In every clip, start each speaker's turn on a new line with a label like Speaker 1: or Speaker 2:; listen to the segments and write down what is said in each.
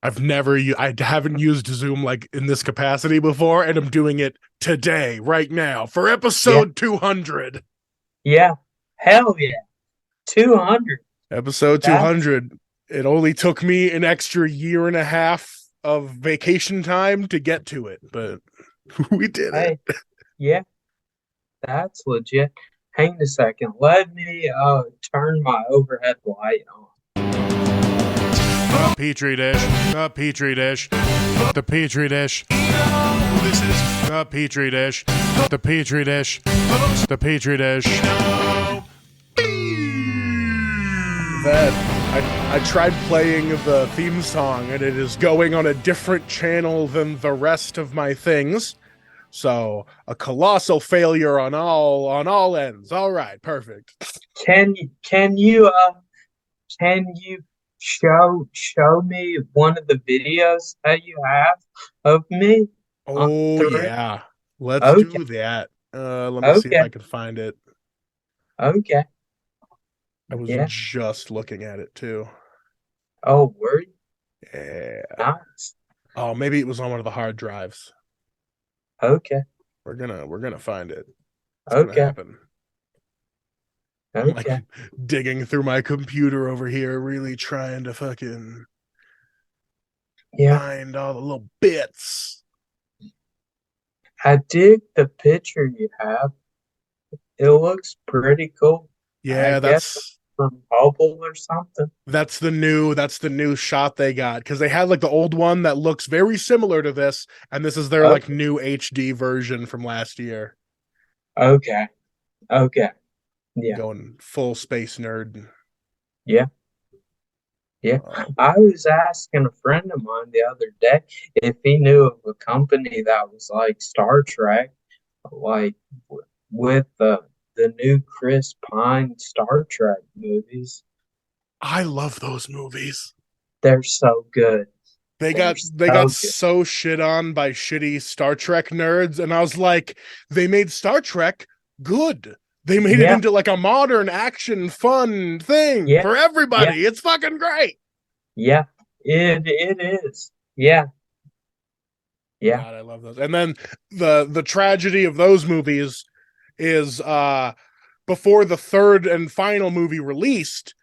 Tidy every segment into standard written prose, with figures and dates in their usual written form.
Speaker 1: I haven't used Zoom like in this capacity before, and I'm doing it today, right now, for
Speaker 2: Yeah,
Speaker 1: episode 200.
Speaker 2: yeah. Hell yeah. 200.
Speaker 1: Episode
Speaker 2: That's
Speaker 1: 200. It only took me an extra year and a half of vacation time to get to it, but we did it.
Speaker 2: hey, yeah, that's legit. Hang a second. Let me turn my overhead light on.
Speaker 1: A petri dish, a petri dish, the petri dish. This is the petri dish, the petri dish, the petri dish. That I tried playing the theme song and it is going on a different channel than the rest of my things. So a colossal failure on all ends. All right, perfect.
Speaker 2: Can you show me one of the videos that you have of me on
Speaker 1: Oh
Speaker 2: thread?
Speaker 1: yeah. Let's
Speaker 2: Okay,
Speaker 1: do that. Let me see if
Speaker 2: okay,
Speaker 1: I can find it.
Speaker 2: okay.
Speaker 1: I was
Speaker 2: Yeah.
Speaker 1: just looking at it too.
Speaker 2: Oh, word.
Speaker 1: Yeah.
Speaker 2: Nice.
Speaker 1: Oh, maybe it was on one of the hard drives.
Speaker 2: Okay,
Speaker 1: We're gonna find it. It's gonna
Speaker 2: okay,
Speaker 1: happen. I'm like
Speaker 2: okay.
Speaker 1: digging through my computer over here, really trying to fucking
Speaker 2: Yeah.
Speaker 1: find all the little bits.
Speaker 2: I dig the picture you have. It looks pretty cool. I
Speaker 1: Yeah,
Speaker 2: guess
Speaker 1: that's
Speaker 2: from Hubble or something.
Speaker 1: that's the new shot they got because they had like the old one that looks very similar to this, and this is their like
Speaker 2: Okay,
Speaker 1: new HD version from last year,
Speaker 2: okay, okay. Yeah,
Speaker 1: going full space nerd.
Speaker 2: yeah, yeah.
Speaker 1: Uh,
Speaker 2: I was asking a friend of mine the other day if he knew of a company that was like Star Trek, like with the new Chris Pine Star Trek movies.
Speaker 1: I love those movies.
Speaker 2: They're so good.
Speaker 1: They
Speaker 2: They're
Speaker 1: got they got
Speaker 2: so good.
Speaker 1: so shit on by shitty Star Trek nerds, and I was like, they made Star Trek good. They made it
Speaker 2: Yeah,
Speaker 1: into like a modern action fun thing
Speaker 2: yeah,
Speaker 1: for
Speaker 2: yeah,
Speaker 1: everybody. It's fucking great.
Speaker 2: yeah. It is. Yeah, yeah.
Speaker 1: God, I love those. And then the tragedy of those movies is before the third and final movie released,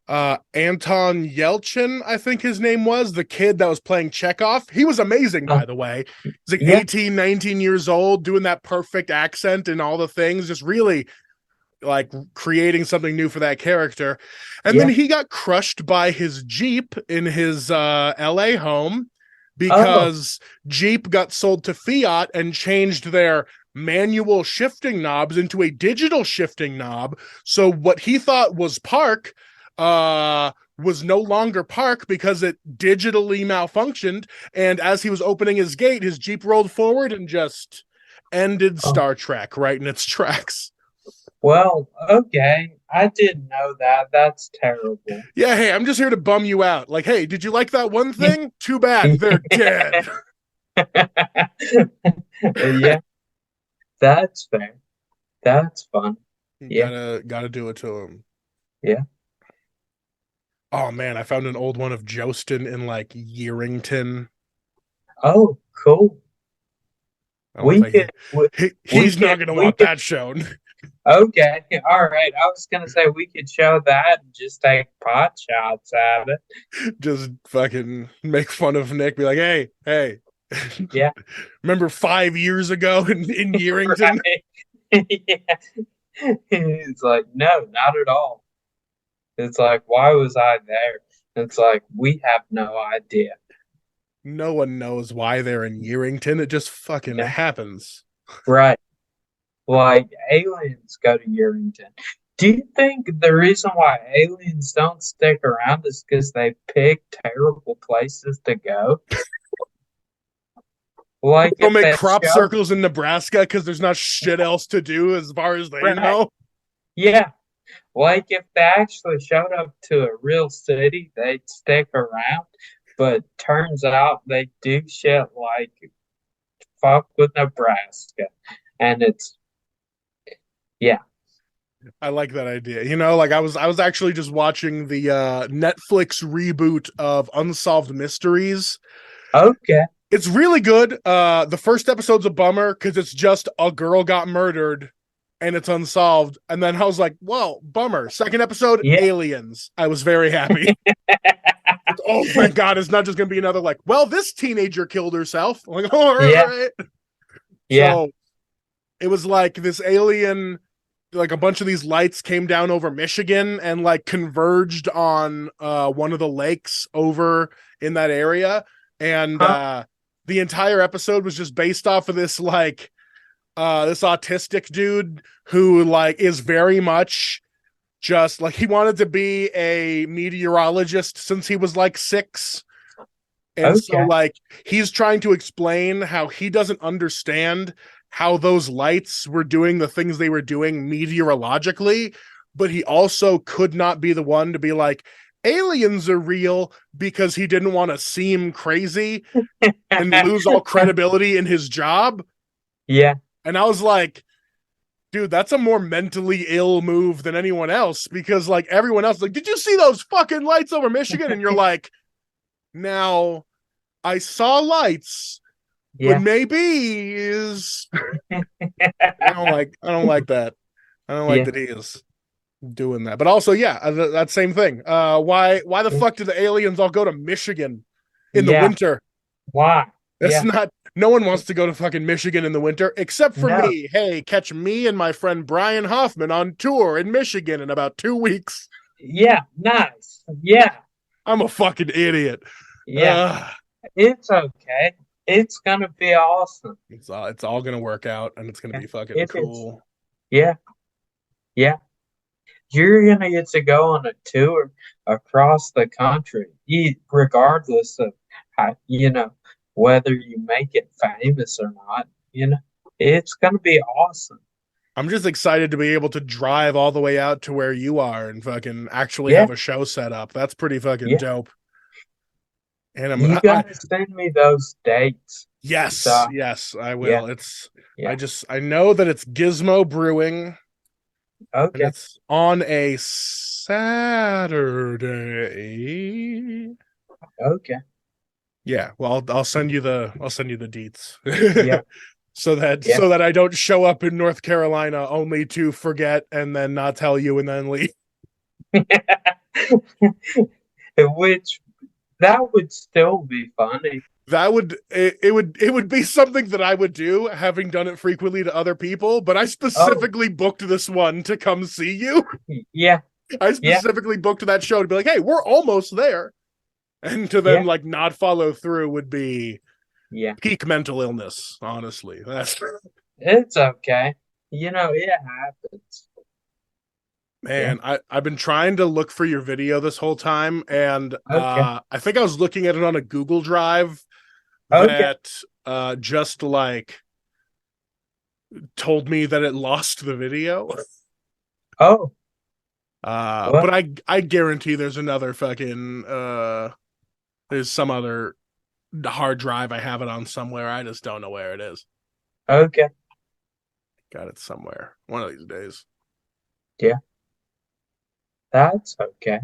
Speaker 1: Anton Yelchin, I think his name was, the kid that was playing Chekhov. He was amazing,
Speaker 2: Uh,
Speaker 1: by the way. He's like
Speaker 2: yeah.
Speaker 1: 18, 19 years old, doing that perfect accent and all the things, just really like creating something new for that character. And then
Speaker 2: Yeah.
Speaker 1: he got crushed by his Jeep in his LA home
Speaker 2: Oh,
Speaker 1: because Jeep got sold to Fiat and changed their manual shifting knobs into a digital shifting knob. So what he thought was park was no longer park because it digitally malfunctioned. And as he was opening his gate, his Jeep rolled forward and just ended
Speaker 2: oh.
Speaker 1: Star Trek right in its tracks.
Speaker 2: Well, okay. I didn't know that. That's terrible.
Speaker 1: Yeah, hey, I'm just here to bum you out. Like, hey, did you like that one
Speaker 2: Yeah.
Speaker 1: thing? Too bad, they're dead.
Speaker 2: Yeah, that's fair. That's fun. Yeah,
Speaker 1: Gotta do it to him.
Speaker 2: yeah.
Speaker 1: Oh man, I found an old one of Jostin in like Yerington.
Speaker 2: Oh, cool.
Speaker 1: I was
Speaker 2: We
Speaker 1: like,
Speaker 2: could, we, we
Speaker 1: he's not
Speaker 2: could,
Speaker 1: gonna
Speaker 2: we
Speaker 1: want
Speaker 2: could.
Speaker 1: that shown.
Speaker 2: Okay, all right. I was gonna say we could show that and just take pot shots at it.
Speaker 1: Just fucking make fun of Nick. Be like, hey.
Speaker 2: Yeah,
Speaker 1: Remember 5 years ago in Yerington?
Speaker 2: right. Yeah. It's like, no, not at all. It's like, why was I there? It's like, we have no idea.
Speaker 1: No one knows why they're in Yerington. It just fucking
Speaker 2: Yeah,
Speaker 1: happens.
Speaker 2: right. Like, aliens go to Urington. Do you think the reason why aliens don't stick around is because they pick terrible places to go? Like,
Speaker 1: They'll
Speaker 2: if
Speaker 1: make
Speaker 2: they
Speaker 1: crop
Speaker 2: showed,
Speaker 1: circles in Nebraska because there's not shit else to do as far as they
Speaker 2: right?
Speaker 1: know.
Speaker 2: Yeah. Like, if they actually showed up to a real city, they'd stick around. But turns out they do shit like fuck with Nebraska. And it's, yeah.
Speaker 1: I like that idea. Like I was actually just watching the Netflix reboot of Unsolved Mysteries.
Speaker 2: Okay.
Speaker 1: It's really good. The first episode's a bummer because it's just a girl got murdered and it's unsolved. And then I was like, whoa, bummer. Second episode,
Speaker 2: Yeah.
Speaker 1: aliens. I was very happy. Oh, thank God. It's not just gonna be another like, well, this teenager killed herself. I'm like, all
Speaker 2: Yeah.
Speaker 1: right.
Speaker 2: Yeah.
Speaker 1: So it was like this alien, like a bunch of these lights came down over Michigan and like converged on one of the lakes over in that area. And
Speaker 2: Huh?
Speaker 1: the entire episode was just based off of this like this autistic dude who like is very much just like he wanted to be a meteorologist since he was like 6. And so
Speaker 2: Okay.
Speaker 1: like he's trying to explain how he doesn't understand how those lights were doing the things they were doing meteorologically, but he also could not be the one to be like aliens are real because he didn't want to seem crazy and lose all credibility in his job.
Speaker 2: Yeah.
Speaker 1: And I was like, dude, that's a more mentally ill move than anyone else because like everyone else like, did you see those fucking lights over Michigan? And you're like, now I saw lights, but
Speaker 2: Yeah.
Speaker 1: maybe is I don't like that. I don't like
Speaker 2: Yeah.
Speaker 1: that he is doing that. But also, yeah, that same thing. Why the
Speaker 2: Yeah.
Speaker 1: fuck do the aliens all go to Michigan in the
Speaker 2: Yeah.
Speaker 1: winter?
Speaker 2: Why?
Speaker 1: That's
Speaker 2: Yeah.
Speaker 1: not no one wants to go to fucking Michigan in the winter except for
Speaker 2: No.
Speaker 1: me. Hey, catch me and my friend Brian Hoffman on tour in Michigan in about 2 weeks.
Speaker 2: Yeah. Nice. Yeah.
Speaker 1: I'm a fucking idiot.
Speaker 2: Yeah.
Speaker 1: Uh,
Speaker 2: It's okay. It's gonna be awesome.
Speaker 1: it's all gonna work out and it's gonna
Speaker 2: Yeah.
Speaker 1: be fucking
Speaker 2: It is.
Speaker 1: cool.
Speaker 2: Yeah. Yeah. You're gonna get to go on a tour across the country, regardless of how, whether you make it famous or not. It's gonna be awesome.
Speaker 1: I'm just excited to be able to drive all the way out to where you are and fucking actually
Speaker 2: Yeah,
Speaker 1: have a show set up. That's pretty fucking
Speaker 2: yeah.
Speaker 1: dope. And
Speaker 2: You gotta send me those dates.
Speaker 1: yes,
Speaker 2: So
Speaker 1: yes, I
Speaker 2: yeah,
Speaker 1: will. I
Speaker 2: yeah.
Speaker 1: just I know that it's Gizmo Brewing and
Speaker 2: Okay,
Speaker 1: it's on a Saturday.
Speaker 2: okay.
Speaker 1: Yeah, well, I'll send you the deets.
Speaker 2: Yeah,
Speaker 1: so that
Speaker 2: yeah.
Speaker 1: so that I don't show up in North Carolina only to forget and then not tell you and then leave.
Speaker 2: Which that would still be funny.
Speaker 1: It would be something that I would do, having done it frequently to other people. But I
Speaker 2: Oh,
Speaker 1: specifically booked this one to come see you.
Speaker 2: yeah,
Speaker 1: I
Speaker 2: yeah,
Speaker 1: specifically booked that show to be like, hey, we're almost there, and to then
Speaker 2: yeah,
Speaker 1: like not follow through would be
Speaker 2: yeah.
Speaker 1: peak mental illness. Honestly, that's
Speaker 2: It's okay. It happens. Yeah.
Speaker 1: man. I've been trying to look for your video this whole time, and
Speaker 2: Okay.
Speaker 1: I think I was looking at it on a Google Drive
Speaker 2: Okay.
Speaker 1: that just like told me that it lost the video.
Speaker 2: Oh,
Speaker 1: But
Speaker 2: well,
Speaker 1: I guarantee there's another fucking there's some other hard drive I have it on somewhere. I just don't know where it is.
Speaker 2: okay.
Speaker 1: Got it somewhere. One of these days.
Speaker 2: Yeah, that's okay.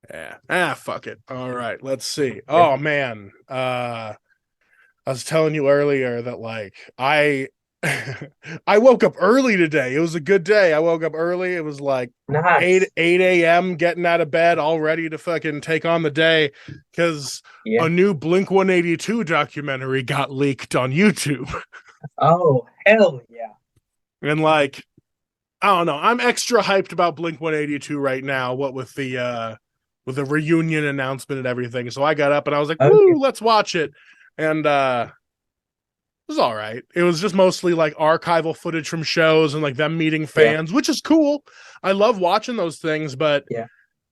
Speaker 1: Yeah. Fuck it. All right, let's see.
Speaker 2: Yeah.
Speaker 1: Oh man. I was telling you earlier that like I woke up early today. It was a good day. I woke up early. It was like 8
Speaker 2: Nice.
Speaker 1: 8 a.m. getting out of bed, all ready to fucking take on the day because
Speaker 2: Yeah.
Speaker 1: a new Blink 182 documentary got leaked on YouTube.
Speaker 2: Oh, hell yeah.
Speaker 1: And like, I don't know, I'm extra hyped about Blink 182 right now, what with the reunion announcement and everything. So I got up and I was like,
Speaker 2: Okay.
Speaker 1: woo, let's watch it. And it was all right. It was just mostly like archival footage from shows and like them meeting
Speaker 2: Yeah.
Speaker 1: fans, which is cool. I love watching those things, but
Speaker 2: Yeah.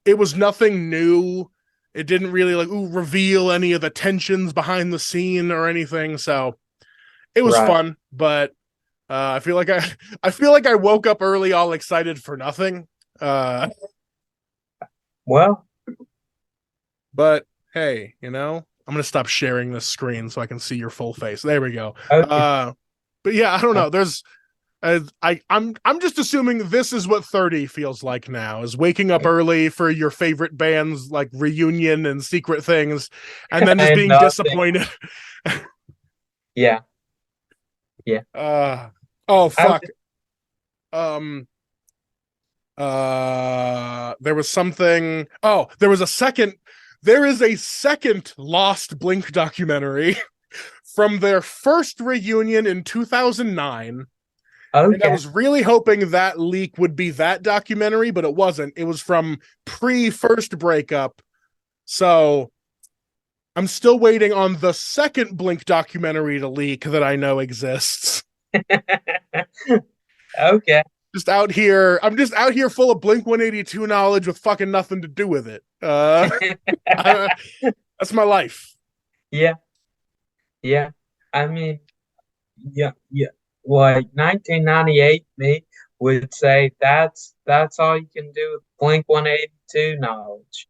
Speaker 1: it was nothing new. It didn't really like reveal any of the tensions behind the scene or anything. So it was
Speaker 2: Right.
Speaker 1: fun, but I feel like I woke up early all excited for nothing.
Speaker 2: Well,
Speaker 1: But hey, I'm gonna stop sharing this screen so I can see your full face. There we go.
Speaker 2: okay.
Speaker 1: Uh but yeah, I don't
Speaker 2: Uh,
Speaker 1: know. I'm just assuming this is what 30 feels like now, is waking up early for your favorite band's like reunion and secret things, and then just
Speaker 2: And
Speaker 1: being
Speaker 2: nothing.
Speaker 1: disappointed.
Speaker 2: Yeah, yeah.
Speaker 1: uh oh
Speaker 2: I
Speaker 1: fuck. Um there was something. Oh, there is a second Lost Blink documentary from their first reunion in 2009. And I
Speaker 2: okay.
Speaker 1: was really hoping that leak would be that documentary, but it wasn't. It was from pre first breakup. So I'm still waiting on the second Blink documentary to leak that I know exists.
Speaker 2: Okay.
Speaker 1: I'm just out here full of Blink 182 knowledge with fucking nothing to do with it. I, that's my life.
Speaker 2: Yeah, yeah. I mean, yeah, yeah. Like 1998, me would say that's all you can do with Blink 182 knowledge.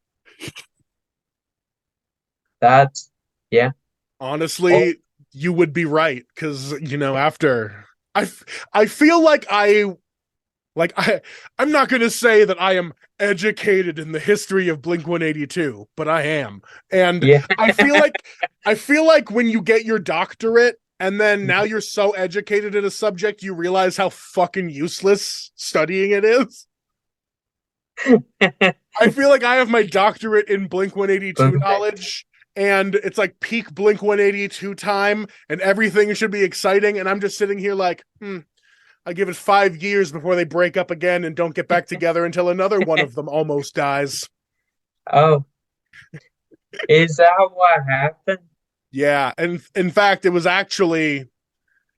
Speaker 2: That's yeah. Oh,
Speaker 1: Honestly, you would be right because after I, I feel like I'm not going to say that I am educated in the history of Blink 182, but I am. And
Speaker 2: yeah.
Speaker 1: I feel like when you get your doctorate and then now you're so educated in a subject you realize how fucking useless studying it is. I feel like I have my doctorate in Blink 182 knowledge and it's like peak Blink 182 time and everything should be exciting and I'm just sitting here like, I give it 5 years before they break up again and don't get back together until another one of them almost dies.
Speaker 2: Oh, is that what happened?
Speaker 1: Yeah, and in fact, it was actually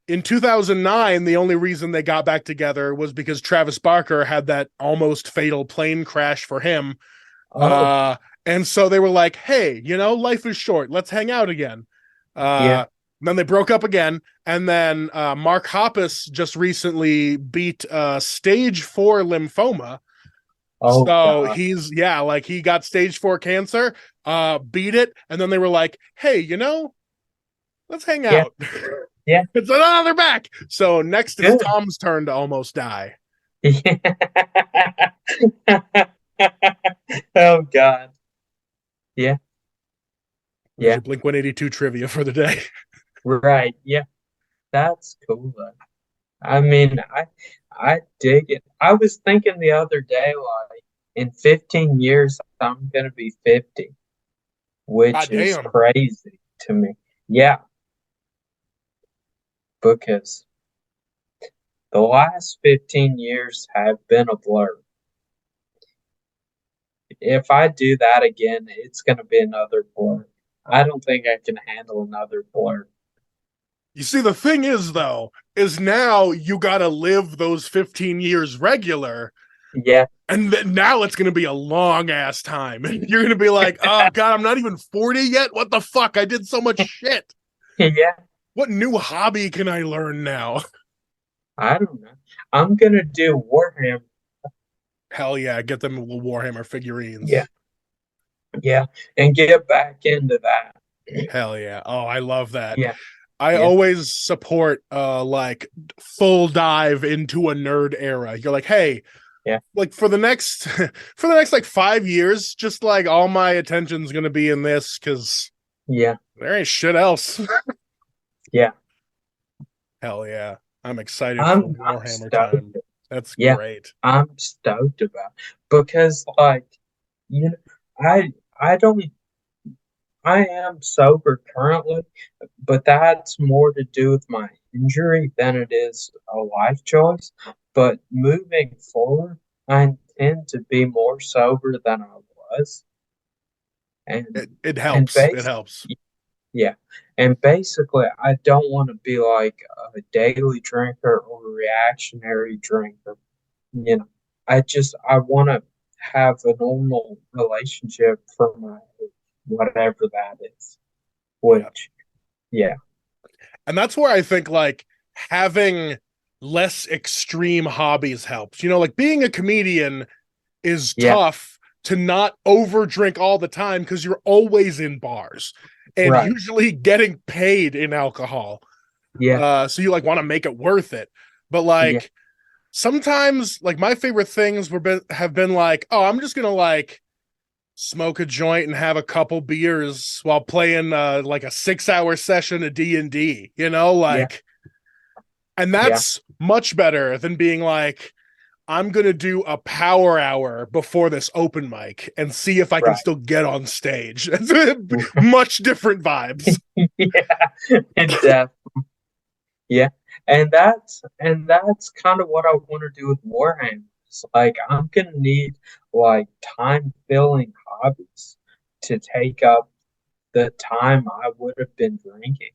Speaker 1: in 2009. The only reason they got back together was because Travis Barker had that almost fatal plane crash for him.
Speaker 2: Oh,
Speaker 1: Uh, and so they were like, "Hey, life is short. Let's hang out again."
Speaker 2: yeah.
Speaker 1: Uh, then they broke up again, and then Mark Hoppus just recently beat stage 4 lymphoma.
Speaker 2: Oh
Speaker 1: So
Speaker 2: God.
Speaker 1: he's like he got stage 4 cancer, beat it, and then they were like, "Hey, let's hang
Speaker 2: Yeah,
Speaker 1: out."
Speaker 2: yeah.
Speaker 1: It's they're back. So next it's
Speaker 2: Good.
Speaker 1: Tom's turn to almost die.
Speaker 2: Oh God. Yeah,
Speaker 1: There's
Speaker 2: yeah.
Speaker 1: your Blink 182 trivia for the day.
Speaker 2: Right. Yeah. That's cool though. I mean, I dig it. I was thinking the other day, like in 15 years, I'm gonna be 50,
Speaker 1: God
Speaker 2: which is
Speaker 1: damn.
Speaker 2: crazy to me. Yeah, because the last 15 years have been a blur. If I do that again, it's gonna be another blur. I don't think I can handle another blur.
Speaker 1: You see, the thing is, though, is now you got to live those 15 years regular.
Speaker 2: Yeah,
Speaker 1: And now it's going to be a long ass time. You're going to be like, oh, God, I'm not even 40 yet. What the fuck? I did so much shit.
Speaker 2: yeah.
Speaker 1: What new hobby can I learn now?
Speaker 2: I don't know. I'm gonna do Warhammer.
Speaker 1: Hell yeah, get them Warhammer
Speaker 2: Yeah,
Speaker 1: figurines.
Speaker 2: yeah, and get back into that.
Speaker 1: Hell yeah. Oh, I love that.
Speaker 2: Yeah,
Speaker 1: I
Speaker 2: yeah,
Speaker 1: always support like full dive into a nerd era. You're like, hey,
Speaker 2: yeah,
Speaker 1: like for the next for the next like 5 years, just like all my attention's gonna be in this because
Speaker 2: yeah,
Speaker 1: there ain't shit else.
Speaker 2: yeah.
Speaker 1: Hell yeah. I'm excited for
Speaker 2: I'm
Speaker 1: Warhammer time.
Speaker 2: stoked.
Speaker 1: That's
Speaker 2: Yeah,
Speaker 1: great.
Speaker 2: I'm stoked about because like you know, I don't I am sober currently, but that's more to do with my injury than it is a life choice. But moving forward, I intend to be more sober than I was, and
Speaker 1: It
Speaker 2: and
Speaker 1: helps. It
Speaker 2: base
Speaker 1: helps.
Speaker 2: yeah, and basically, I don't want to be like a daily drinker or a reactionary drinker. You know, I want to have a normal relationship for my whatever that is.
Speaker 1: Yeah.
Speaker 2: Which, yeah,
Speaker 1: And that's where I think like having less extreme hobbies helps. Like being a comedian is
Speaker 2: yeah,
Speaker 1: tough to not over drink all the time because you're always in bars and
Speaker 2: right,
Speaker 1: usually getting paid in alcohol.
Speaker 2: yeah,
Speaker 1: So you like want to make it worth it. But
Speaker 2: Yeah.
Speaker 1: like sometimes, like my favorite things have been like, oh, I'm just gonna like smoke a joint and have a couple beers while playing like a 6 hour session of D&D, you know,
Speaker 2: Yeah.
Speaker 1: like, and
Speaker 2: Yeah.
Speaker 1: that's much better than being like, I'm gonna do a power hour before this open mic and see if I can
Speaker 2: Right.
Speaker 1: still get on stage. Much different vibes.
Speaker 2: Yeah. And yeah. And that's kind of what I want to do with Warhammer. It's like I'm gonna need like time filling hobbies to take up the time I would have been drinking.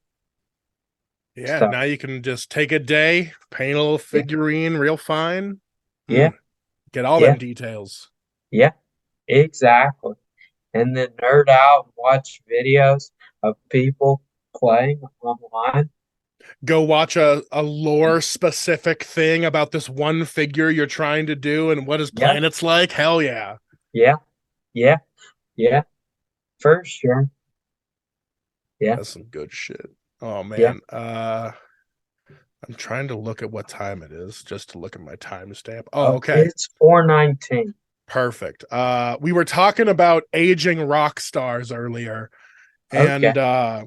Speaker 1: Yeah,
Speaker 2: So
Speaker 1: now you can just take a day, paint a little
Speaker 2: yeah,
Speaker 1: figurine real fine.
Speaker 2: yeah,
Speaker 1: Get all
Speaker 2: yeah,
Speaker 1: them details.
Speaker 2: yeah, exactly. And then nerd out and watch videos of people playing online.
Speaker 1: Go watch a lore specific thing about this one figure you're trying to do and what his
Speaker 2: Yeah,
Speaker 1: planet's like. Hell yeah.
Speaker 2: yeah, yeah, yeah, for sure. Yeah,
Speaker 1: That's some good shit. Oh
Speaker 2: yeah.
Speaker 1: man. I'm trying to look at what time it is just to look at my timestamp. Oh,
Speaker 2: Oh,
Speaker 1: okay.
Speaker 2: it's 4:19.
Speaker 1: Perfect. We were talking about aging rock stars earlier, and
Speaker 2: Okay,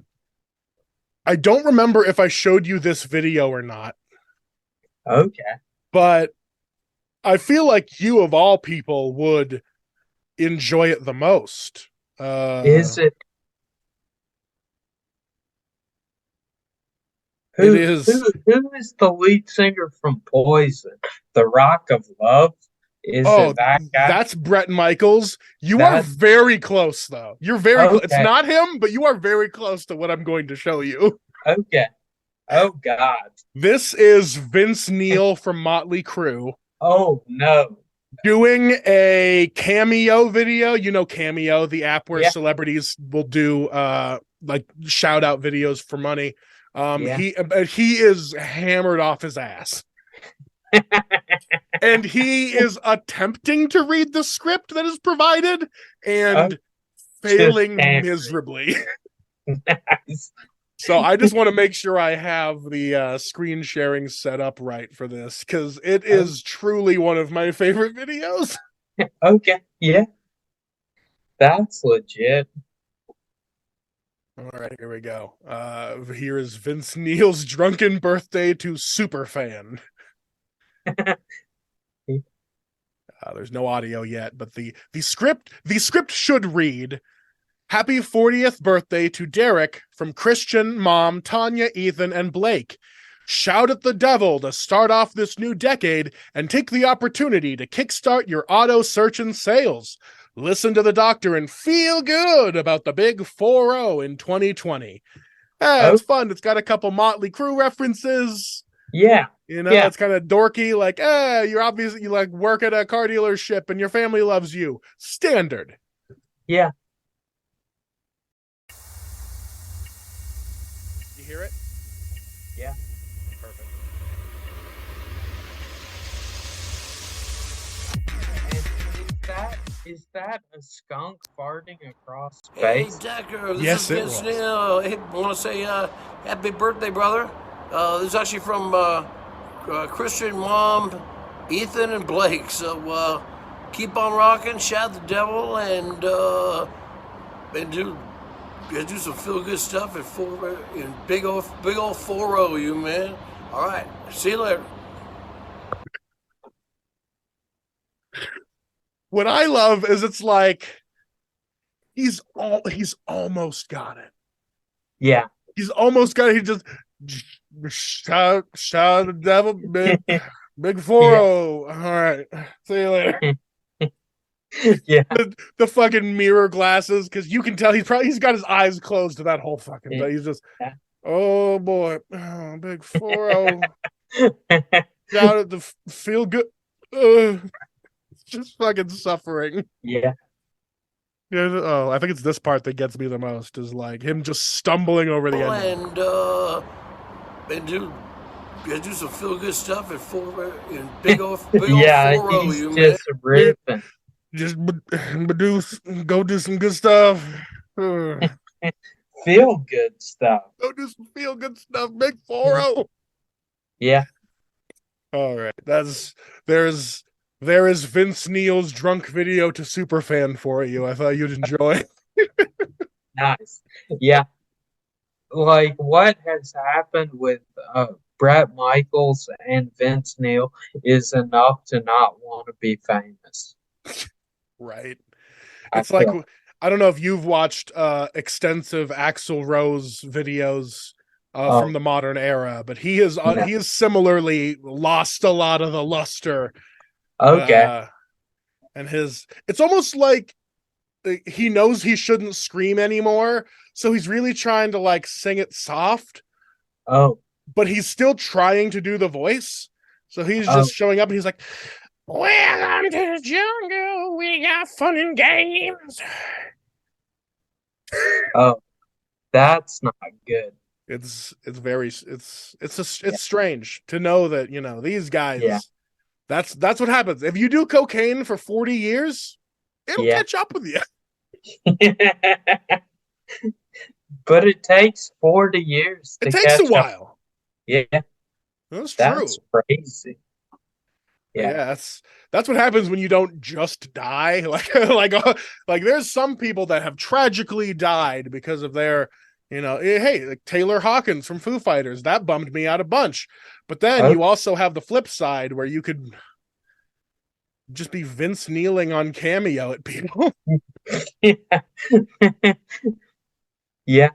Speaker 1: I don't remember if I showed you this video or not,
Speaker 2: okay.
Speaker 1: but I feel like you of all people would enjoy it the most.
Speaker 2: Is it
Speaker 1: It
Speaker 2: who
Speaker 1: is.
Speaker 2: who is the lead singer from Poison? The Rock of Love? Is
Speaker 1: Oh,
Speaker 2: it that guy?
Speaker 1: that's Brett Michaels. You are
Speaker 2: That
Speaker 1: very close, though. You're very close. It's
Speaker 2: okay,
Speaker 1: not him, but you are very close to what I'm going to show you.
Speaker 2: okay. Oh God.
Speaker 1: This is Vince Neil from Motley Crue
Speaker 2: Oh no.
Speaker 1: doing a Cameo video. You know Cameo, the app where
Speaker 2: Yeah,
Speaker 1: celebrities will do like shout out videos for money.
Speaker 2: yeah.
Speaker 1: He is hammered off his ass. And he is attempting to read the script that is provided
Speaker 2: Oh,
Speaker 1: and
Speaker 2: just
Speaker 1: failing
Speaker 2: can't
Speaker 1: miserably.
Speaker 2: nice.
Speaker 1: So I just want to make sure I have the screen sharing set up right for this because it
Speaker 2: Oh,
Speaker 1: is truly one of my favorite videos.
Speaker 2: okay. Yeah, that's legit.
Speaker 1: All right, here we go. Here is Vince Neil's drunken birthday to Superfan. There's no audio yet, but the script should read: Happy 40th birthday to Derek from Christian, Mom, Tanya, Ethan, and Blake. Shout at the devil to start off this new decade and take the opportunity to kickstart your auto search and sales. Listen to the doctor and feel good about the big 4-0 in 2020.
Speaker 2: Oh,
Speaker 1: It's fun. It's got a couple Motley Crue references.
Speaker 2: yeah,
Speaker 1: You know,
Speaker 2: yeah,
Speaker 1: it's kind of dorky. Like, you're obviously you like work at a car dealership and your family loves you. Standard.
Speaker 2: yeah.
Speaker 1: You hear it?
Speaker 2: Yeah.
Speaker 1: Perfect.
Speaker 2: And is that a skunk farting across
Speaker 3: Hey,
Speaker 2: space?
Speaker 3: Decker, this is
Speaker 1: Yes, it
Speaker 3: Vince
Speaker 1: was.
Speaker 3: Neil. Hey, I want to say happy birthday, brother. This is actually from Christian, Mom, Ethan, and Blake. So keep on rocking, shout the devil, and do some feel good stuff at big old 4-0, you man. All right, see you later.
Speaker 1: What I love is it's like he's almost got it.
Speaker 2: Yeah.
Speaker 1: He's almost got it. He just shout the devil, big four
Speaker 2: Yeah.
Speaker 1: zero. All right, see you later.
Speaker 2: Yeah.
Speaker 1: The fucking mirror glasses because you can tell he's got his eyes closed to that whole fucking thing. He's just oh boy, big 4-0. Shout at the feel good. Just fucking suffering.
Speaker 2: Yeah.
Speaker 1: Yeah, oh, I think it's this part that gets me the most is like him just stumbling over the end.
Speaker 3: And do some feel good stuff at big old
Speaker 2: Yeah,
Speaker 3: 4-0,
Speaker 2: he's
Speaker 3: you man.
Speaker 2: just ripping.
Speaker 1: Just go do some good stuff. Go
Speaker 2: Feel good stuff.
Speaker 1: do some feel good stuff. Big 4-0.
Speaker 2: Yeah.
Speaker 1: All right. There's there is Vince Neil's drunk video to Superfan for you. I thought you'd enjoy.
Speaker 2: Nice. Yeah. Like what has happened with Brett Michaels and Vince Neil is enough to not want to be famous.
Speaker 1: Right.
Speaker 2: I
Speaker 1: It's like
Speaker 2: feel.
Speaker 1: I don't know if you've watched extensive Axl Rose videos from
Speaker 2: Oh
Speaker 1: the modern era, but
Speaker 2: no.
Speaker 1: he has similarly lost a lot of the luster.
Speaker 2: Okay.
Speaker 1: Uh, and his it's almost like he knows he shouldn't scream anymore, so he's really trying to like sing it soft,
Speaker 2: Oh.
Speaker 1: but he's still trying to do the voice. So he's
Speaker 2: Oh.
Speaker 1: just showing up and he's like, "Welcome to the jungle. We got fun and games."
Speaker 2: Oh. That's not good.
Speaker 1: It's very
Speaker 2: Yeah.
Speaker 1: it's strange to know that, these
Speaker 2: Yeah.
Speaker 1: guys, that's what happens. If you do cocaine for 40 years, it'll
Speaker 2: Yeah.
Speaker 1: catch up with you.
Speaker 2: But it takes 40 years
Speaker 1: It
Speaker 2: to
Speaker 1: takes a
Speaker 2: catch up.
Speaker 1: while.
Speaker 2: Yeah,
Speaker 1: That's
Speaker 2: that's
Speaker 1: true.
Speaker 2: crazy.
Speaker 1: But
Speaker 2: Yeah.
Speaker 1: yeah, that's what happens when you don't just die. Like there's some people that have tragically died because of their, hey, like Taylor Hawkins from Foo Fighters, that bummed me out a bunch. But then
Speaker 2: Oh,
Speaker 1: you also have the flip side where you could just be Vince kneeling on Cameo at people.
Speaker 2: yeah. Yeah.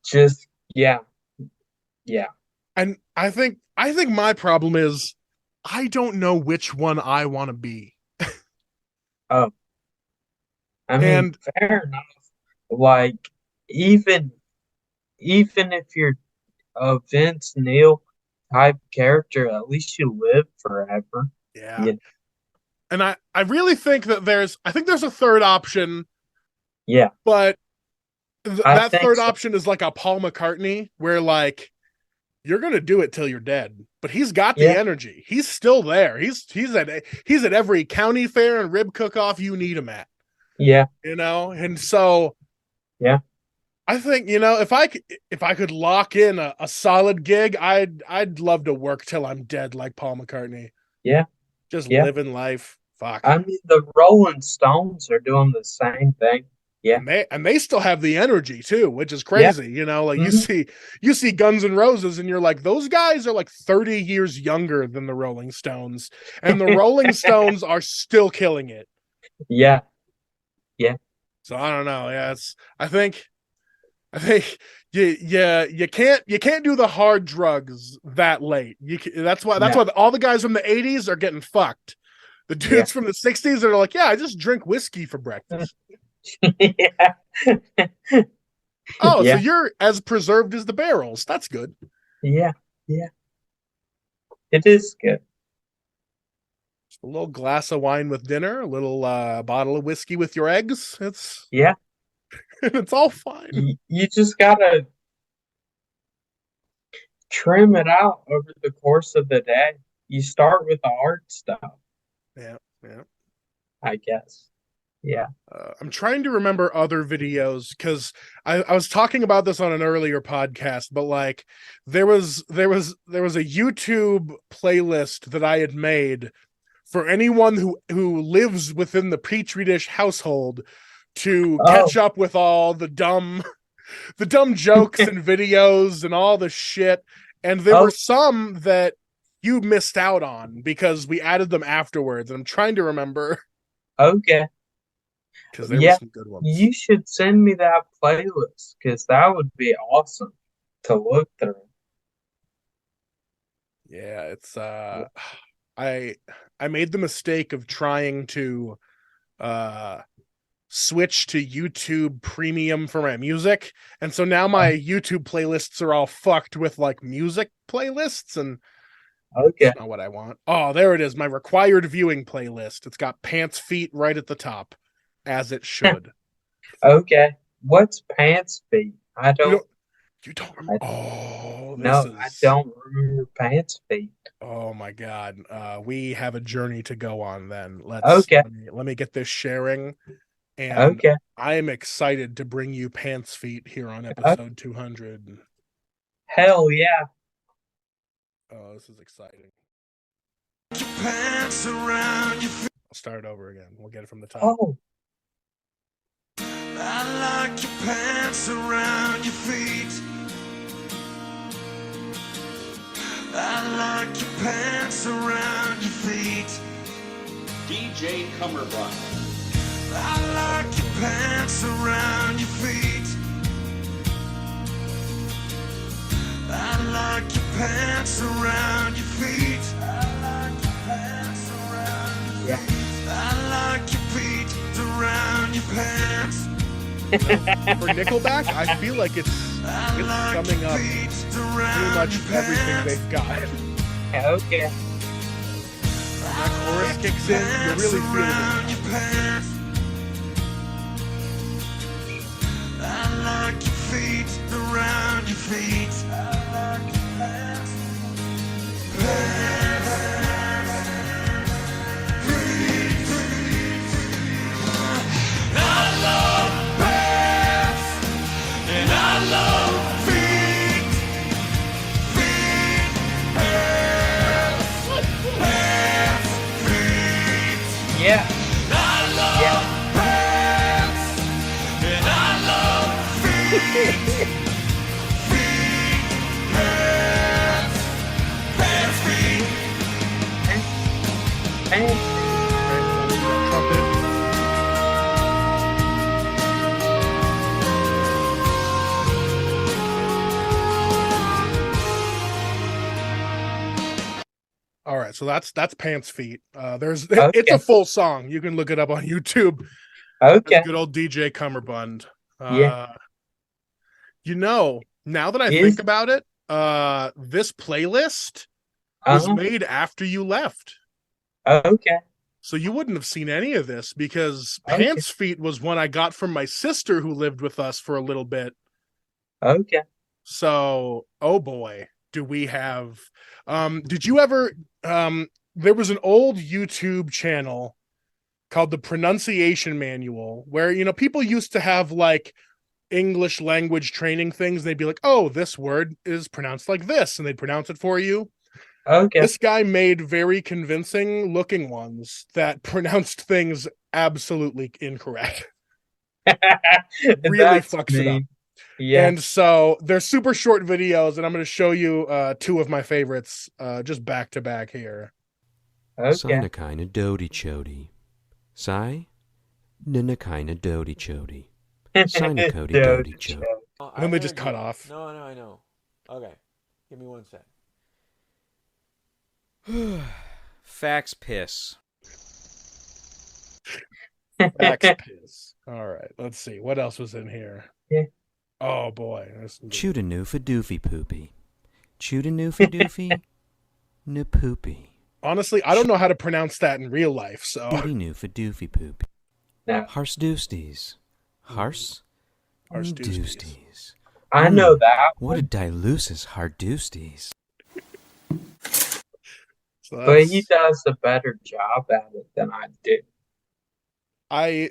Speaker 2: Just, yeah. Yeah.
Speaker 1: And I think my problem is I don't know which one I want to be.
Speaker 2: Oh, I mean,
Speaker 1: And
Speaker 2: fair enough. Like, even, even if you're a Vince Neil type character, at least you live forever.
Speaker 1: yeah.
Speaker 2: Yeah.
Speaker 1: And I really think that there's a third option,
Speaker 2: Yeah.
Speaker 1: but
Speaker 2: I
Speaker 1: that
Speaker 2: think
Speaker 1: third
Speaker 2: so.
Speaker 1: option is like a Paul McCartney where like you're gonna do it till you're dead, but he's got the
Speaker 2: Yeah.
Speaker 1: energy. He's still there. He's at every county fair and rib cook off you need him at.
Speaker 2: Yeah.
Speaker 1: And so
Speaker 2: Yeah.
Speaker 1: I think if I could lock in a solid gig, I'd love to work till I'm dead like Paul McCartney,
Speaker 2: Yeah.
Speaker 1: just
Speaker 2: Yeah.
Speaker 1: living life. Fuck.
Speaker 2: I mean, the Rolling Stones are doing the same thing. Yeah.
Speaker 1: And they still have the energy too, which is
Speaker 2: Yeah.
Speaker 1: crazy. Like
Speaker 2: Hmm.
Speaker 1: you see Guns N' Roses, and you're like, those guys are like 30 years younger than the Rolling Stones, and the Rolling Stones are still killing it.
Speaker 2: Yeah. Yeah.
Speaker 1: So I don't know. Yeah, I think you can't do the hard drugs that late. That's why
Speaker 2: No.
Speaker 1: all the guys from the 80s are getting fucked. The
Speaker 2: Yeah.
Speaker 1: dudes from the 60s are like, yeah, I just drink whiskey for breakfast.
Speaker 2: Yeah.
Speaker 1: Oh, so
Speaker 2: Yeah.
Speaker 1: you're as preserved as the barrels. That's good.
Speaker 2: Yeah. Yeah. It is good.
Speaker 1: Just a little glass of wine with dinner, a little bottle of whiskey with your eggs. It's
Speaker 2: Yeah.
Speaker 1: it's all fine.
Speaker 2: You just gotta trim it out over the course of the day. You start with the hard stuff,
Speaker 1: Yeah, yeah.
Speaker 2: I guess. Yeah.
Speaker 1: I'm trying to remember other videos because I was talking about this on an earlier podcast, but like there was a YouTube playlist that I had made for anyone who lives within the Petri dish household to
Speaker 2: Oh.
Speaker 1: catch up with all the dumb jokes and videos and all the shit. And there were
Speaker 2: Oh.
Speaker 1: some that you missed out on because we added them afterwards. And I'm trying to remember
Speaker 2: Okay.
Speaker 1: because there were
Speaker 2: Yeah.
Speaker 1: some good ones.
Speaker 2: You should send me that playlist because that would be awesome to look through.
Speaker 1: Yeah, it's I I made the mistake of trying to uh switch to YouTube Premium for my music. And so now my YouTube playlists are all fucked with like music playlists, and
Speaker 2: Okay.
Speaker 1: it's not what I want. Oh, there it is, my required viewing playlist. It's got Pants Feet right at the top, as it should.
Speaker 2: Okay. What's pants feet? I
Speaker 1: You
Speaker 2: don't.
Speaker 1: don't you don't remember?
Speaker 2: I,
Speaker 1: Oh, this
Speaker 2: no, I
Speaker 1: is
Speaker 2: don't remember pants feet.
Speaker 1: oh my god. We have a journey to go on then.
Speaker 2: Okay.
Speaker 1: Let me get this sharing. And
Speaker 2: Okay.
Speaker 1: I am excited to bring you Pants Feet here on
Speaker 2: Uh,
Speaker 1: episode 200.
Speaker 2: hell yeah.
Speaker 1: Oh, this is exciting. pants around your feet. I'll start it over again. We'll get it from the top.
Speaker 2: Oh,
Speaker 1: I like your pants around your feet. I like your pants around your feet.
Speaker 4: DJ Cummerbund.
Speaker 1: I like your pants around your feet. I like your pants around your feet. I like your pants around your feet. I like your feet around your pants. For Nickelback, I feel like it's summing up pretty much everything they've got.
Speaker 2: okay.
Speaker 1: When that chorus kicks in, you really feel it. I like your feet around your feet. I like your pants. I love pants and I love feet. Feet, pants, pants, feet.
Speaker 2: Yeah.
Speaker 1: I love pants and I love feet. Feet, pants, pants, feet.
Speaker 2: Hey.
Speaker 1: Trumpet. All right, so that's Pants Feet. It's a full song. You can look it up on YouTube.
Speaker 2: Okay.
Speaker 1: That's good old DJ Cummerbund.
Speaker 2: Yeah.
Speaker 1: Now that I think about it, this playlist was made after you left.
Speaker 2: Okay.
Speaker 1: So you wouldn't have seen any of this because Pants Feet was one I got from my sister who lived with us for a little bit.
Speaker 2: Okay.
Speaker 1: So, oh boy, do we have did you ever there was an old YouTube channel called the Pronunciation Manual where people used to have like English language training things. They'd be like, oh, this word is pronounced like this, and they'd pronounce it for you.
Speaker 2: Okay.
Speaker 1: This guy made very convincing looking ones that pronounced things absolutely incorrect. Really fucks it up.
Speaker 2: Yeah.
Speaker 1: And so they're super short videos, and I'm going to show you two of my favorites just back to back here.
Speaker 2: Okay.
Speaker 5: Sinakina dody chody. Sai Ninakina dody chody. Sinacody dody chody.
Speaker 1: And then they just cut off.
Speaker 6: No, I know. Okay. Give me one sec.
Speaker 5: Fax piss.
Speaker 1: Fax piss. All right, let's see. What else was in here?
Speaker 2: Yeah.
Speaker 1: Oh, boy.
Speaker 5: Choodanoofa doofy poopy. Choodanoofa doofy no poopy.
Speaker 1: Honestly, I don't know how to pronounce that in real life, so.
Speaker 5: Choodanoofa doofy poopy.
Speaker 2: No.
Speaker 5: Harse doosties. Harse?
Speaker 1: Harse
Speaker 5: doosties.
Speaker 2: I know that.
Speaker 5: What a dilucis hardoosties.
Speaker 1: So
Speaker 2: But he does a better job at it than I do.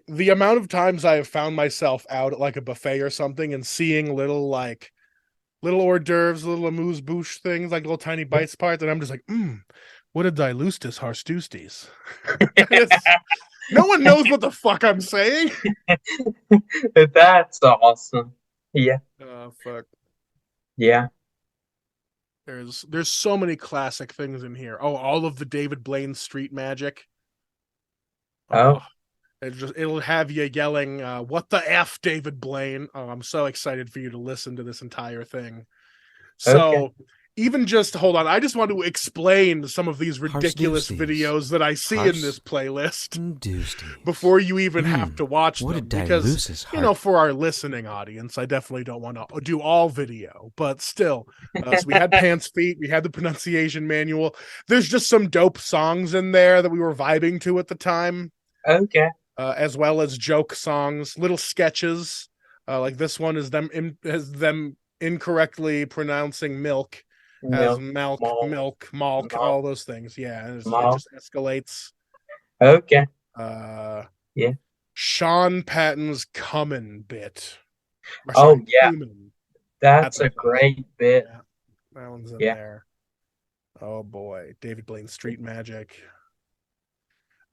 Speaker 1: The amount of times I have found myself out at like a buffet or something and seeing little hors d'oeuvres, little amuse-bouche things, like little tiny bites parts, and I'm just like, what a dilustis harstoosties. No one knows what the fuck I'm saying.
Speaker 2: That's awesome. Yeah.
Speaker 1: Oh, fuck.
Speaker 2: Yeah.
Speaker 1: There's so many classic things in here. Oh, all of the David Blaine street magic.
Speaker 2: Oh.
Speaker 1: It'll have you yelling, what the F, David Blaine? Oh, I'm so excited for you to listen to this entire thing. So even just, hold on, I just want to explain some of these ridiculous videos that I see in this playlist before you even have to watch them. Because, for our listening audience, I definitely don't want to do all video, but still. So we had Pants Feet, we had the Pronunciation Manual. There's just some dope songs in there that we were vibing to at the time.
Speaker 2: Okay.
Speaker 1: As well as joke songs, little sketches. Like this one is them incorrectly pronouncing milk as milk, all those things. Yeah, it just escalates.
Speaker 2: Okay.
Speaker 1: Yeah. Sean Patton's Common bit.
Speaker 2: Cumin. That's a great bit.
Speaker 1: Yeah. That one's in there. Oh boy, David Blaine Street Magic.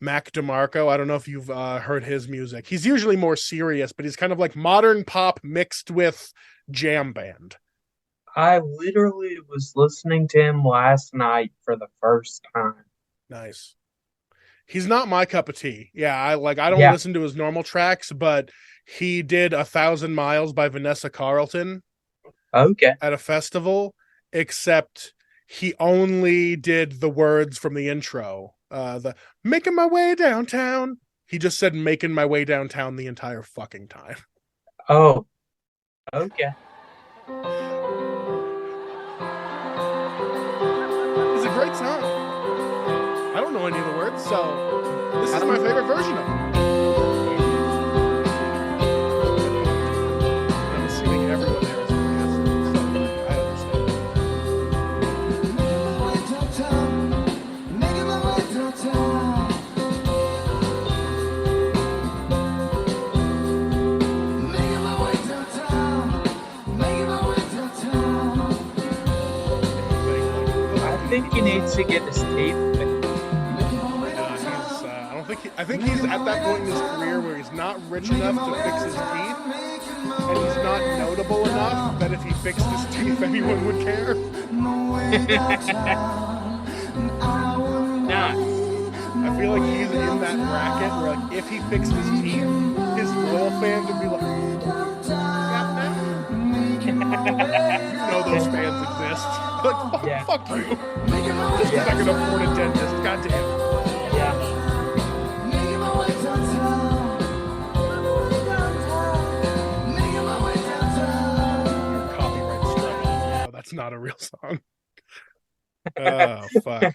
Speaker 1: Mac DeMarco. I don't know if you've heard his music. He's usually more serious, but he's kind of like modern pop mixed with jam band.
Speaker 2: I literally was listening to him last night for the first time.
Speaker 1: Nice. He's not my cup of tea. Yeah, I don't
Speaker 2: Yeah.
Speaker 1: listen to his normal tracks, but he did 1,000 Miles by Vanessa Carlton
Speaker 2: Okay.
Speaker 1: at a festival, except he only did the words from the intro. The making my way downtown. He just said making my way downtown the entire fucking time.
Speaker 2: Oh, okay.
Speaker 1: It's a great song. I don't know any of the words, so this is my favorite version of it. I'm assuming everyone there is enthusiastic, so I understand.
Speaker 2: I think he needs to get his teeth fixed.
Speaker 1: I think he's at that point in his career where he's not rich enough to fix his teeth, and he's not notable enough that if he fixed his teeth, anyone would care.
Speaker 2: Nah.
Speaker 1: I feel like he's in that bracket where, like, if he fixed his teeth, his loyal fans would be like, those fans exist. Like, fuck you. Just because I can afford a dentist. Goddamn. Copyright strike. No, that's not a real song. Oh, fuck.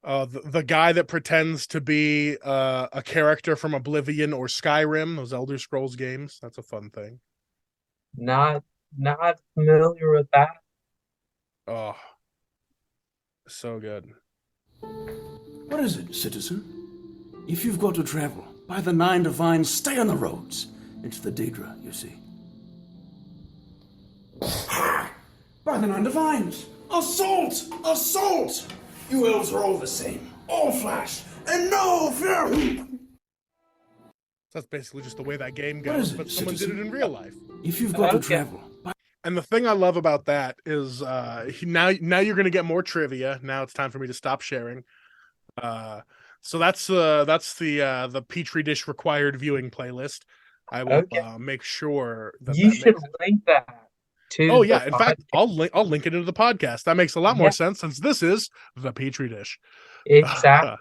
Speaker 1: The guy that pretends to be a character from Oblivion or Skyrim, those Elder Scrolls games. That's a fun thing.
Speaker 2: Not familiar with that.
Speaker 1: Oh, so good.
Speaker 7: What is it, citizen? If you've got to travel by the 9 Divines, stay on the roads. It's the Daedra, you see. By the 9 Divines! Assault! Assault! You elves are all the same. All flash and no fear!
Speaker 1: That's basically just the way that game
Speaker 7: What is
Speaker 1: goes,
Speaker 7: it,
Speaker 1: but someone did
Speaker 7: citizen?
Speaker 1: it in real life.
Speaker 7: If you've got to
Speaker 2: Okay.
Speaker 7: travel by
Speaker 1: And the thing I love about that is now you're going to get more trivia. Now it's time for me to stop sharing. So that's the Petri Dish required viewing playlist. I will make sure that
Speaker 2: You
Speaker 1: that
Speaker 2: should
Speaker 1: makes...
Speaker 2: link that to
Speaker 1: Oh yeah,
Speaker 2: the
Speaker 1: in fact,
Speaker 2: podcast.
Speaker 1: I'll link it into the podcast. That makes a lot more sense since this is the Petri Dish.
Speaker 2: Exactly.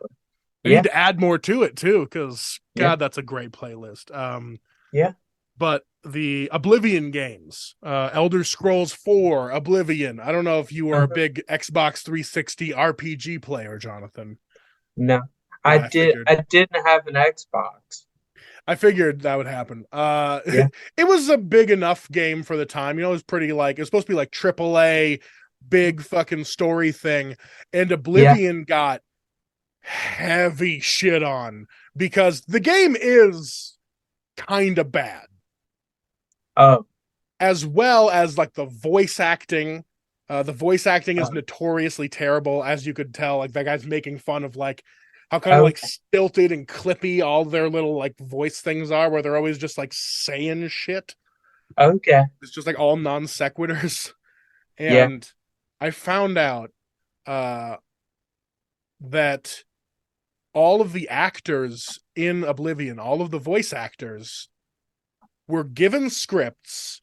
Speaker 1: I need to add more to it too, because God, that's a great playlist. But the Oblivion games, Elder Scrolls 4, Oblivion. I don't know if you are a big Xbox 360 RPG player, Jonathan.
Speaker 2: No.
Speaker 1: Yeah,
Speaker 2: I didn't have an Xbox.
Speaker 1: I figured that would happen. It was a big enough game for the time. It was pretty it was supposed to be like AAA, big fucking story thing. And Oblivion got heavy shit on because the game is kind of bad.
Speaker 2: Oh.
Speaker 1: As well as like the voice acting. The voice acting is notoriously terrible, as you could tell. Like that guy's making fun of like how kind of like stilted and clippy all their little like voice things are, where they're always just like saying shit.
Speaker 2: Okay.
Speaker 1: It's just like all non sequiturs. And I found out that all of the actors in Oblivion, all of the voice actors, were given scripts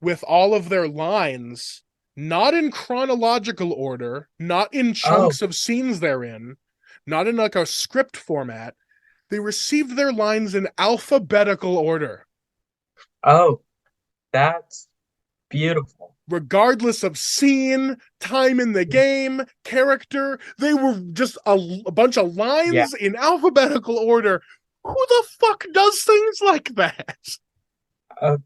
Speaker 1: with all of their lines not in chronological order, not in chunks of scenes they're in, not in like a script format. They received their lines in alphabetical order.
Speaker 2: Oh, that's beautiful.
Speaker 1: Regardless of scene, time in the game, character, they were just a bunch of lines in alphabetical order. Who the fuck does things like that?
Speaker 2: A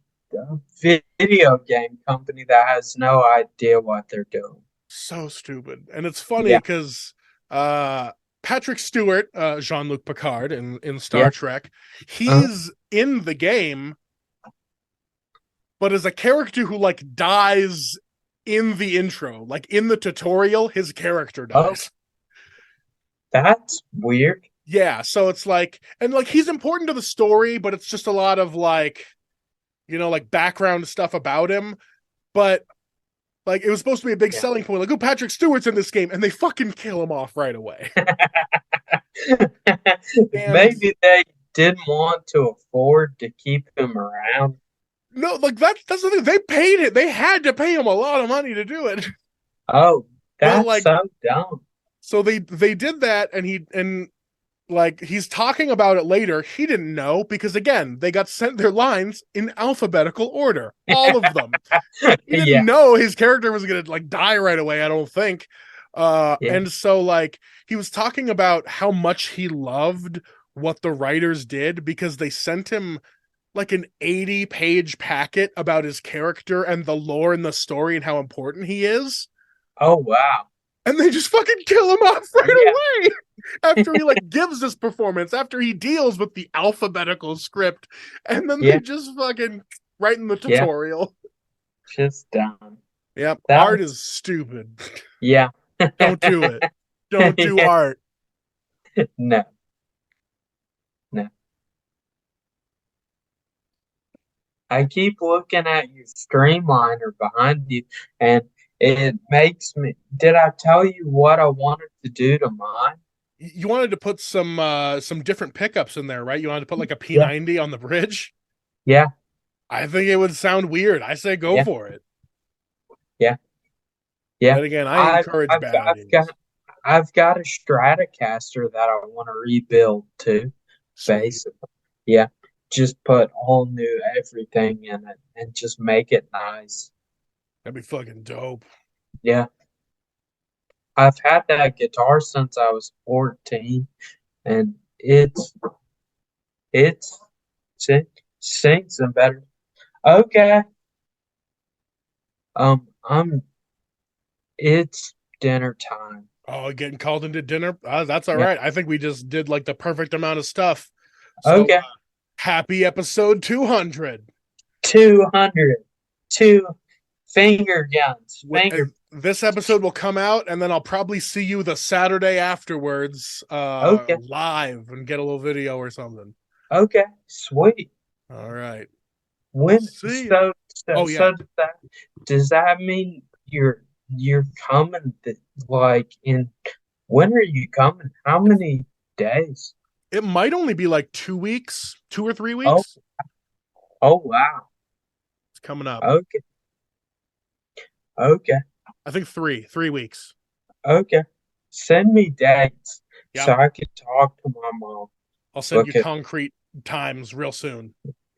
Speaker 2: video game company that has no idea what they're doing.
Speaker 1: So stupid. And it's funny because Patrick Stewart, Jean-Luc Picard in Star Trek, he's in the game, but as a character who like dies in the intro, like in the tutorial, his character dies.
Speaker 2: That's weird.
Speaker 1: Yeah, so it's like, and like he's important to the story, but it's just a lot of like, like background stuff about him. But like it was supposed to be a big
Speaker 2: Yeah.
Speaker 1: selling point, like, oh, Patrick Stewart's in this game, and they fucking kill him off right away. And
Speaker 2: Maybe they didn't want to afford to keep him around.
Speaker 1: no, like that's the thing. They paid it. They had to pay him a lot of money to do it.
Speaker 2: Oh,
Speaker 1: But
Speaker 2: that's
Speaker 1: like,
Speaker 2: so dumb.
Speaker 1: so they did that, and like he's talking about it later. He didn't know because again, they got sent their lines in alphabetical order, all of them. He
Speaker 2: Yeah,
Speaker 1: didn't know his character was gonna like die right away, I don't think.
Speaker 2: yeah.
Speaker 1: And so like he was talking about how much he loved what the writers did because they sent him like an 80-page packet about his character and the lore and the story and how important he is.
Speaker 2: Oh, wow.
Speaker 1: And they just fucking kill him off right
Speaker 2: Yeah.
Speaker 1: away after he like gives this performance, after he deals with the alphabetical script, and then
Speaker 2: Yeah.
Speaker 1: they just fucking write in the
Speaker 2: Yeah.
Speaker 1: tutorial.
Speaker 2: Just dumb.
Speaker 1: Yep.
Speaker 2: That
Speaker 1: Art
Speaker 2: was-
Speaker 1: is stupid.
Speaker 2: Yeah.
Speaker 1: Don't do it. Don't do
Speaker 2: Yeah.
Speaker 1: art.
Speaker 2: No. No. I keep looking at your streamliner behind you, and it makes me. Did I tell you what I wanted to do to mine?
Speaker 1: You wanted to put some different pickups in there, right? You wanted to put like a
Speaker 2: Yeah.
Speaker 1: P90 on the bridge.
Speaker 2: Yeah.
Speaker 1: I think it would sound weird. I say go
Speaker 2: Yeah.
Speaker 1: for it.
Speaker 2: Yeah. Yeah.
Speaker 1: But again, I encourage
Speaker 2: I've
Speaker 1: bad ideas.
Speaker 2: I've got a Stratocaster that I want to rebuild too.
Speaker 1: Sweet.
Speaker 2: Basically, yeah. Just put all new everything in it and just make it nice.
Speaker 1: That'd be fucking dope.
Speaker 2: Yeah. I've had that guitar since I was 14, and it sings and better. Okay. I'm it's dinner time.
Speaker 1: Oh, getting called into dinner? That's all
Speaker 2: Yeah.
Speaker 1: right. I think we just did like the perfect amount of stuff. So,
Speaker 2: Okay.
Speaker 1: happy episode 200.
Speaker 2: 200. Two finger guns. Finger.
Speaker 1: This episode will come out, and then I'll probably see you the Saturday afterwards,
Speaker 2: Okay.
Speaker 1: live, and get a little video or something.
Speaker 2: Okay. Sweet.
Speaker 1: All right.
Speaker 2: When
Speaker 1: See.
Speaker 2: so
Speaker 1: Oh, yeah.
Speaker 2: so does that mean you're coming like in when are you coming? How many days?
Speaker 1: It might only be like 2 weeks, 2 or 3 weeks.
Speaker 2: Oh wow.
Speaker 1: It's coming up.
Speaker 2: Okay. Okay.
Speaker 1: I think 3 weeks.
Speaker 2: Okay. Send me dates
Speaker 1: Yep.
Speaker 2: so I can talk to my mom.
Speaker 1: I'll send you
Speaker 2: Okay.
Speaker 1: concrete times real soon.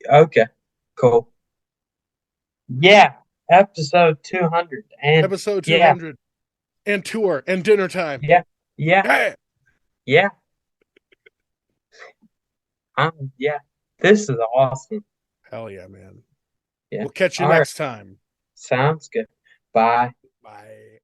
Speaker 2: Okay. Cool. Yeah. Episode 200 and
Speaker 1: Episode
Speaker 2: yeah.
Speaker 1: 200 and tour and dinner time.
Speaker 2: Yeah. Yeah.
Speaker 1: Hey!
Speaker 2: Yeah. Yeah. This is awesome.
Speaker 1: Hell yeah, man.
Speaker 2: Yeah.
Speaker 1: We'll catch you
Speaker 2: All right.
Speaker 1: next time.
Speaker 2: Sounds good. Bye.
Speaker 1: Bye.